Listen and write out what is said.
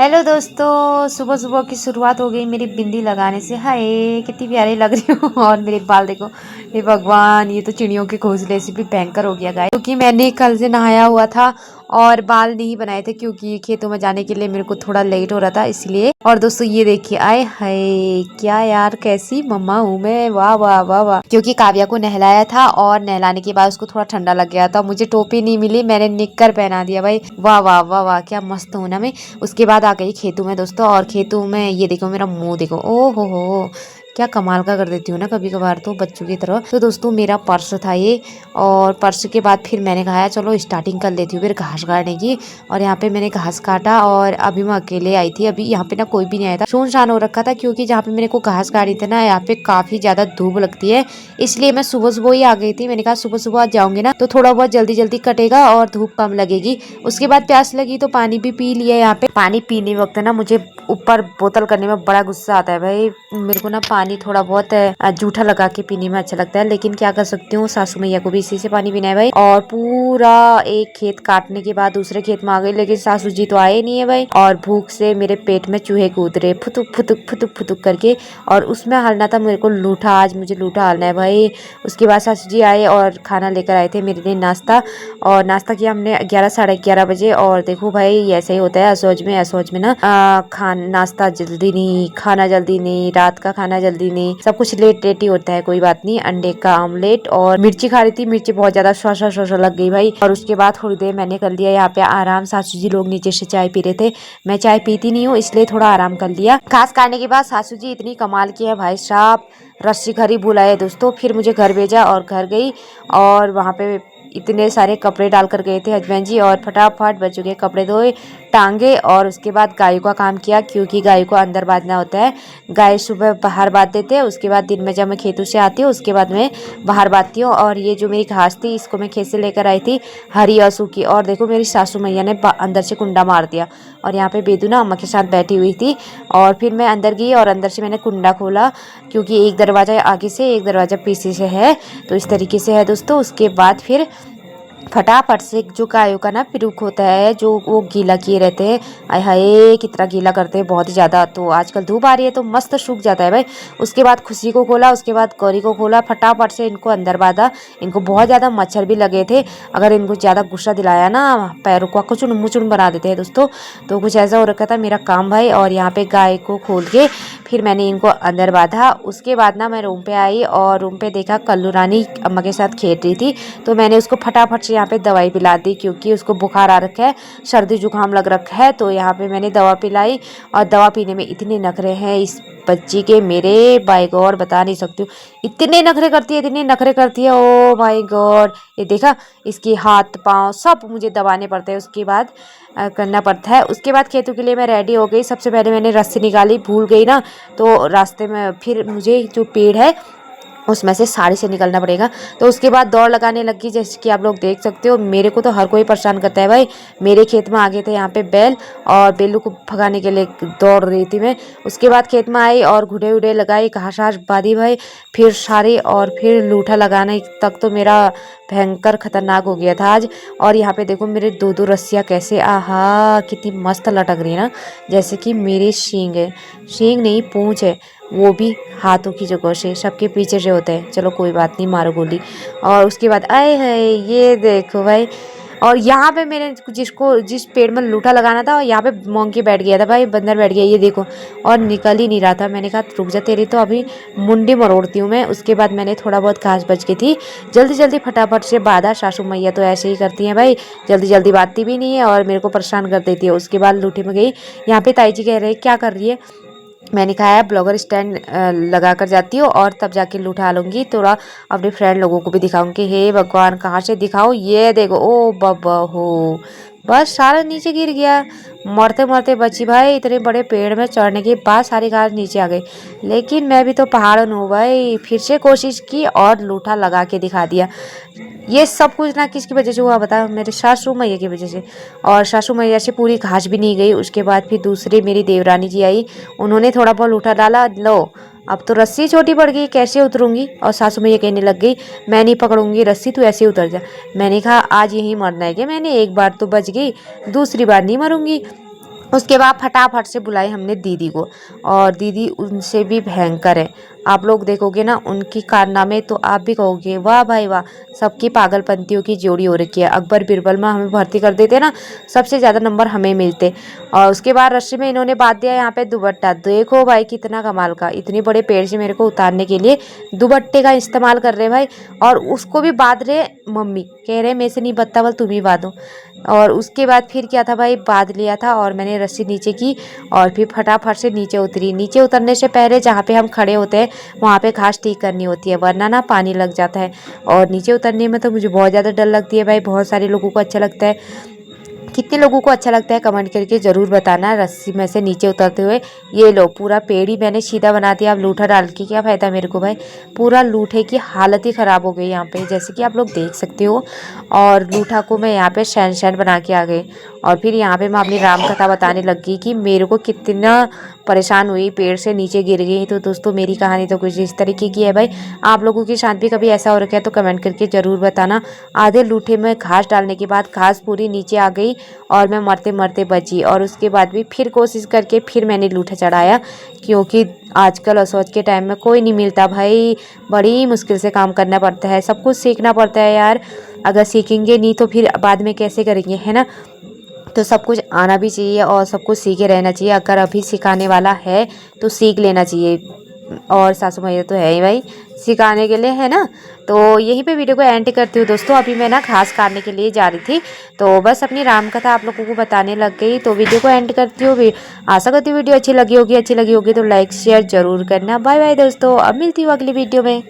Hello दोस्तों, सुबह सुबह की शुरुआत हो गई मेरी बिंदी लगाने से। हाय, कितनी प्यारी लग रही हूँ। और मेरे बाल देखो, हे भगवान, ये तो चिड़ियों के घोंसले से भी भयंकर हो गया गाय, क्योंकि मैंने कल से नहाया हुआ था और बाल नहीं बनाए थे, क्योंकि खेतों में जाने के लिए मेरे को थोड़ा लेट हो रहा था इसलिए। और दोस्तों ये देखिए, आए हाय, क्या यार, कैसी मम्मा हूँ मैं, वाह वाह वाह वाह। क्योंकि काव्या को नहलाया था और नहलाने के बाद उसको थोड़ा ठंडा लग गया था, मुझे टोपी नहीं मिली, मैंने निक्कर पहना दिया भाई। वाह वाह वाह वाह, क्या मस्त हूँ ना मैं। उसके बाद आ गई खेतों में दोस्तों, और खेतों में ये देखो मेरा मुंह देखो, ओ हो, क्या कमाल का कर देती हूँ ना कभी कभार तो बच्चों की तरह। तो दोस्तों मेरा पर्स था ये, और पर्स के बाद फिर मैंने कहा चलो स्टार्टिंग कर लेती हूँ फिर घास काटने की। और यहाँ पे मैंने घास काटा और अभी मैं अकेले आई थी। अभी यहाँ पे ना कोई भी नहीं आया था, सुनसान हो रखा था, क्योंकि जहाँ पे मेरे को घास काटी थी ना, यहाँ पे काफी ज्यादा धूप लगती है, इसलिए मैं सुबह सुबह ही आ गई थी। मैंने कहा सुबह सुबह जाऊंगी ना तो थोड़ा बहुत जल्दी जल्दी कटेगा और धूप कम लगेगी। उसके बाद प्यास लगी तो पानी भी पी लिया। यहाँ पे पानी पीने वक्त ना मुझे ऊपर बोतल करने में बड़ा गुस्सा आता है भाई। मेरे को ना पानी थोड़ा बहुत जूठा लगा के पीने में अच्छा लगता है, लेकिन क्या कर सकती हूँ, सासू मैया को भी इसी से पानी पीना है भाई। और पूरा एक खेत काटने के बाद दूसरे खेत में आ गई, लेकिन सासू जी तो आए नहीं है भाई। और भूख से मेरे पेट में चूहे कूद रहे फुतुक फुतुक फुतुक फुतुक करके, और उसमें हलना था मेरे को लूठा। आज मुझे लूठा हलना है भाई। उसके बाद सासू जी आए और खाना लेकर आए थे मेरे लिए, नाश्ता। और नाश्ता किया हमने 11 साढ़े 11 बजे। और देखो भाई ऐसे ही होता है असोज में ना, नाश्ता जल्दी नहीं, खाना जल्दी नहीं, रात का खाना जल्दी नहीं, सब कुछ लेट लेट ही होता है। कोई बात नहीं, अंडे का ऑमलेट और मिर्ची खा रही थी, मिर्ची बहुत ज्यादा शोशा लग गई भाई। और उसके बाद थोड़ी देर मैंने कर लिया यहाँ पे आराम। सासू जी लोग नीचे से चाय पी रहे थे, मैं चाय पीती नहीं हूँ इसलिए थोड़ा आराम कर लिया। घास काटने के बाद सासू जी इतनी कमाल की है भाई साहब, रस्सी खरी बुलाए दोस्तों, फिर मुझे घर भेजा और घर गई। और वहाँ पे इतने सारे कपड़े डालकर गए थे हस्बैंड जी, और फटाफट बच्चों के कपड़े धोए, टांगे, और उसके बाद गायों का काम किया, क्योंकि गायों को अंदर बांधना होता है। गाय सुबह बाहर बांध देते हैं, उसके बाद दिन में जब मैं खेतों से आती हूँ उसके बाद मैं बाहर बांधती हूँ। और ये जो मेरी घास थी इसको मैं खेत से लेकर आई थी, हरी और सूखी। और देखो मेरी सासू मैया ने अंदर से कुंडा मार दिया, और यहाँ पे बेदू ना अम्मा के साथ बैठी हुई थी। और फिर मैं अंदर गई और अंदर से मैंने कुंडा खोला, क्योंकि एक दरवाजा आगे से एक दरवाजा पीछे से है, तो इस तरीके से है दोस्तों। उसके बाद फिर फटाफट से जो गायों का ना पिरुक होता है, जो वो गीला किए रहते हैं, आय हाय कितना गीला करते हैं, बहुत ही ज़्यादा। तो आजकल धूप आ रही है तो मस्त सूख जाता है भाई। उसके बाद खुशी को खोला, उसके बाद गौरी को खोला, फटाफट से इनको अंदर बांधा। इनको बहुत ज़्यादा मच्छर भी लगे थे, अगर इनको ज़्यादा गुस्सा दिलाया ना पैरों को कुचुन मुचुन बना देते हैं दोस्तों। तो कुछ ऐसा हो रखा था मेरा काम भाई। और यहाँ पे गाय को खोल के फिर मैंने इनको अंदर बांधा। उसके बाद ना मैं रूम पे आई और रूम पे देखा कल्लू रानी अम्मा के साथ खेल रही थी, तो मैंने उसको फटाफट से यहाँ पे दवाई पिला दी, क्योंकि उसको बुखार आ रखा है, सर्दी जुकाम लग रखा है। तो यहाँ पे मैंने दवा पिलाई, और दवा पीने में इतने नखरे हैं इस बच्ची के, मेरे बाय गॉड बता नहीं सकती हूँ, इतने नखरे करती है, इतने नखरे करती है, ओ माय गॉड। ये देखा, इसके हाथ पाँव सब मुझे दबाने पड़ते हैं, उसके बाद करना पड़ता है। उसके बाद खेतों के लिए मैं रेडी हो गई। सबसे पहले मैंने रस्सी निकाली, भूल गई ना, तो रास्ते में फिर मुझे जो पेड़ है उसमें से साड़ी से निकलना पड़ेगा। तो उसके बाद दौड़ लगाने लगी, जैसे कि आप लोग देख सकते हो। मेरे को तो हर कोई परेशान करता है भाई। मेरे खेत में आ गए थे यहाँ पे बैल, और बैलों को भगाने के लिए दौड़ रही थी मैं। उसके बाद खेत में आई और घुड़े उड़े लगाई, घास बांधी भाई, फिर सारी, और फिर लूठा लगाने तक तो मेरा भयंकर खतरनाक हो गया था आज। और यहाँ पे देखो मेरे दो दो रस्सियाँ कैसे, आहा कितनी मस्त लटक रही है ना, जैसे कि मेरे सींग है, सींग नहीं पूंछ है, वो भी हाथों की जगह से, सबके पीछे से होते हैं। चलो कोई बात नहीं, मारो गोली। और उसके बाद आए है, ये देखो भाई। और यहाँ पे मैंने जिस पेड़ में लूठा लगाना था, यहाँ पे मोंकी बैठ गया था भाई, बंदर बैठ गया, ये देखो। और निकल ही नहीं रहा था। मैंने कहा रुक जा, तेरी तो अभी मुंडी मरोड़ती हूँ मैं। उसके बाद मैंने थोड़ा बहुत घास बच गई थी, जल्दी जल्दी फटाफट से बांधा। सासू मैया तो ऐसे ही करती हैं भाई, जल्दी जल्दी बांधती भी नहीं है और मेरे को परेशान कर देती है। उसके बाद लूठी में गई। यहाँ पे ताई जी कह रहे क्या कर रही है, मैंने कहा है ब्लॉगर स्टैंड लगा कर जाती हूँ और तब जाके लूठा लूँगी, थोड़ा अपने फ्रेंड लोगों को भी दिखाऊंगी। हे भगवान कहाँ से दिखाऊँ, ये देखो, ओ बाबा हो, बस सारा नीचे गिर गया, मरते मरते बची भाई। इतने बड़े पेड़ में चढ़ने के बाद सारी घास नीचे आ गई, लेकिन मैं भी तो पहाड़न हूँ भाई, फिर से कोशिश की और लूठा लगा के दिखा दिया। ये सब कुछ ना किसकी वजह से हुआ बता, मेरे सासू मैया की वजह से। और सासू मैया से पूरी घास भी नहीं गई। उसके बाद फिर दूसरी मेरी देवरानी जी आई, उन्होंने थोड़ा बहुत उठा डाला, लो अब तो रस्सी छोटी पड़ गई, कैसे उतरूंगी। और सासू मैया कहने लग गई मैं नहीं पकड़ूंगी रस्सी, तू ऐसे उतर जा। मैंने कहा आज यहीं मरना है क्या, मैंने एक बार तो बच गई, दूसरी बार नहीं मरूंगी। उसके बाद फटाफट से बुलाई हमने दीदी को, और दीदी उनसे भी भयंकर है। आप लोग देखोगे ना उनकी कारनामे तो आप भी कहोगे वाह भाई वाह, सबकी पागलपंतियों की जोड़ी हो रखी है। अकबर बिरबल में हमें भर्ती कर देते ना, सबसे ज़्यादा नंबर हमें मिलते। और उसके बाद रस्सी में इन्होंने बांध दिया यहाँ पे दुपट्टा। देखो भाई कितना कमाल का, इतने बड़े पेड़ से मेरे को उतारने के लिए दुपट्टे का इस्तेमाल कर रहे भाई। और उसको भी बांध रहे मम्मी, कह रहे मेरे से नहीं बत्ता बल तुम ही बांधो। और उसके बाद फिर क्या था भाई, बांध लिया था और मैंने रस्सी नीचे की और फिर फटाफट से नीचे उतरी। नीचे उतरने से पहले जहाँ पे हम खड़े होते हैं वहाँ पे घास ठीक करनी होती है, वरना ना पानी लग जाता है। और नीचे उतरने में तो मुझे बहुत ज़्यादा डर लगती है भाई। बहुत सारे लोगों को अच्छा लगता है, कितने लोगों को अच्छा लगता है कमेंट करके ज़रूर बताना रस्सी में से नीचे उतरते हुए। ये लो पूरा पेड़ ही मैंने सीधा बना दिया। अब लूठा डाल के क्या फ़ायदा मेरे को भाई, पूरा लूठे की हालत ही ख़राब हो गई यहाँ पे, जैसे कि आप लोग देख सकते हो। और लूठा को मैं यहाँ पे शैन बना के आ गई। और फिर यहाँ पे मैं अपनी राम कथा बताने लग गई कि मेरे को कितना परेशान हुई, पेड़ से नीचे गिर गई। तो दोस्तों मेरी कहानी तो कुछ इस तरीके की है भाई। आप लोगों के साथ भी कभी ऐसा हो रखा है तो कमेंट करके ज़रूर बताना। आधे लूठे में घास डालने के बाद घास पूरी नीचे आ गई और मैं मरते मरते बची। और उसके बाद भी फिर कोशिश करके फिर मैंने लूठा चढ़ाया, क्योंकि आजकल असोज के टाइम में कोई नहीं मिलता भाई। बड़ी मुश्किल से काम करना पड़ता है, सब कुछ सीखना पड़ता है यार। अगर सीखेंगे नहीं तो फिर बाद में कैसे करेंगे, है ना। तो सब कुछ आना भी चाहिए और सब कुछ सीखे रहना चाहिए। अगर अभी सिखाने वाला है तो सीख लेना चाहिए। और सासू मैया तो है ही भाई सिखाने के लिए, है ना। तो यहीं पे वीडियो को एंड करती हूँ दोस्तों। अभी मैं ना घास काटने के लिए जा रही थी, तो बस अपनी राम कथा आप लोगों को बताने लग गई। तो वीडियो को एंड करती हूँ। आशा करती हूँ वीडियो अच्छी लगी होगी तो लाइक शेयर जरूर करना। बाय बाय दोस्तों, अब मिलती हूँ अगली वीडियो में।